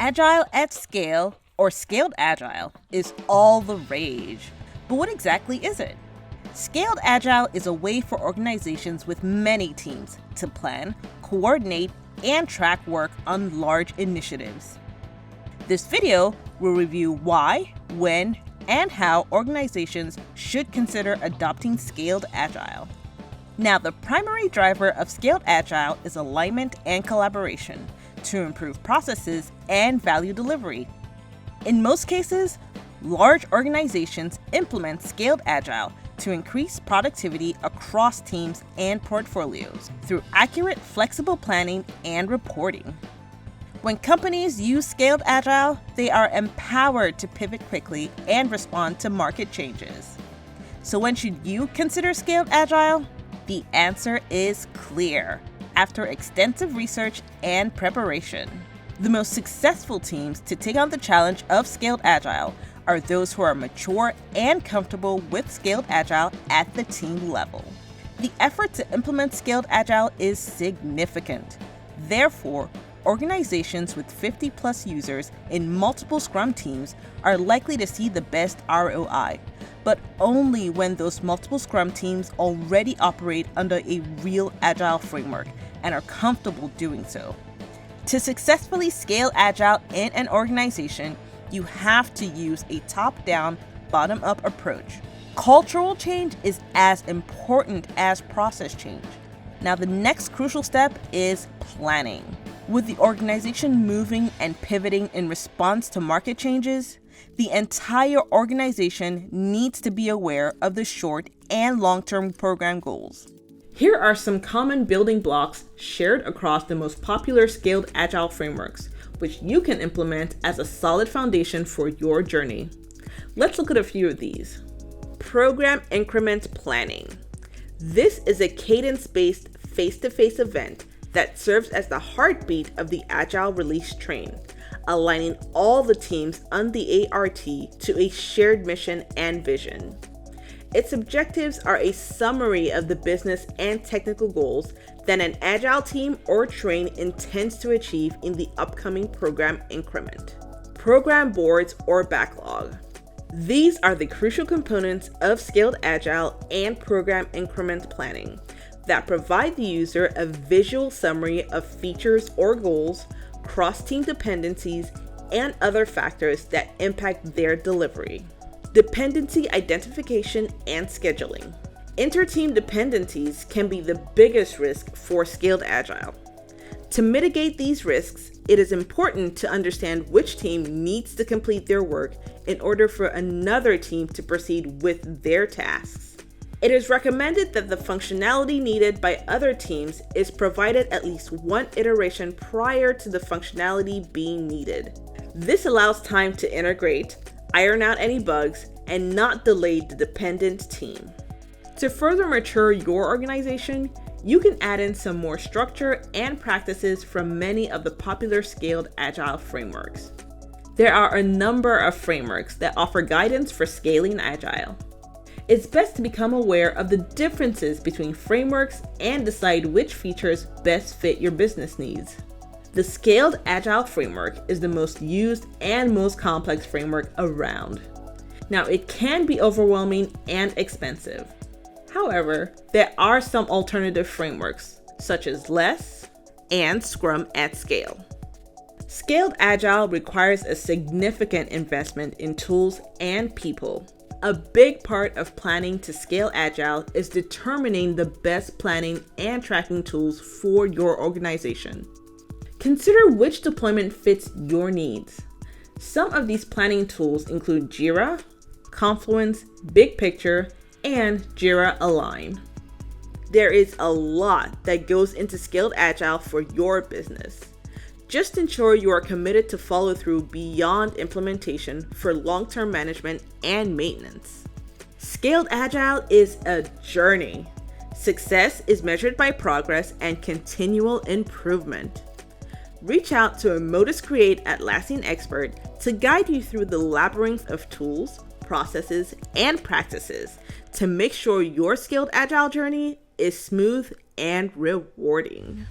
Agile at scale, or Scaled Agile, is all the rage. But what exactly is it? Scaled Agile is a way for organizations with many teams to plan, coordinate, and track work on large initiatives. This video will review why, when, and how organizations should consider adopting Scaled Agile. Now, the primary driver of Scaled Agile is alignment and collaboration to improve processes and value delivery. In most cases, large organizations implement Scaled Agile to increase productivity across teams and portfolios through accurate, flexible planning and reporting. When companies use Scaled Agile, they are empowered to pivot quickly and respond to market changes. So when should you consider Scaled Agile? The answer is clear. After extensive research and preparation, the most successful teams to take on the challenge of Scaled Agile are those who are mature and comfortable with Scaled Agile at the team level. The effort to implement Scaled Agile is significant. Therefore, organizations with 50+ users in multiple Scrum teams are likely to see the best ROI, but only when those multiple Scrum teams already operate under a real Agile framework and are comfortable doing so. To successfully scale Agile in an organization, you have to use a top-down, bottom-up approach. Cultural change is as important as process change. Now, the next crucial step is planning. With the organization moving and pivoting in response to market changes, the entire organization needs to be aware of the short and long-term program goals. Here are some common building blocks shared across the most popular Scaled Agile frameworks, which you can implement as a solid foundation for your journey. Let's look at a few of these. Program increment planning. This is a cadence-based face-to-face event that serves as the heartbeat of the Agile release train, aligning all the teams on the ART to a shared mission and vision. Its objectives are a summary of the business and technical goals that an Agile team or train intends to achieve in the upcoming program increment. Program boards or backlog. These are the crucial components of Scaled Agile and program increment planning that provide the user a visual summary of features or goals, cross-team dependencies, and other factors that impact their delivery. Dependency identification and scheduling. Inter-team dependencies can be the biggest risk for Scaled Agile. To mitigate these risks, it is important to understand which team needs to complete their work in order for another team to proceed with their tasks. It is recommended that the functionality needed by other teams is provided at least one iteration prior to the functionality being needed. This allows time to integrate, iron out any bugs, and not delay the dependent team. To further mature your organization, you can add in some more structure and practices from many of the popular Scaled Agile frameworks. There are a number of frameworks that offer guidance for scaling Agile. It's best to become aware of the differences between frameworks and decide which features best fit your business needs. The Scaled Agile framework is the most used and most complex framework around. Now, it can be overwhelming and expensive. However, there are some alternative frameworks, such as Less and Scrum at Scale. Scaled Agile requires a significant investment in tools and people. A big part of planning to scale Agile is determining the best planning and tracking tools for your organization. Consider which deployment fits your needs. Some of these planning tools include Jira, Confluence, Big Picture, and Jira Align. There is a lot that goes into Scaled Agile for your business. Just ensure you are committed to follow through beyond implementation for long-term management and maintenance. Scaled Agile is a journey. Success is measured by progress and continual improvement. Reach out to a Modus Create Atlassian expert to guide you through the labyrinth of tools, processes, and practices to make sure your Scaled Agile journey is smooth and rewarding.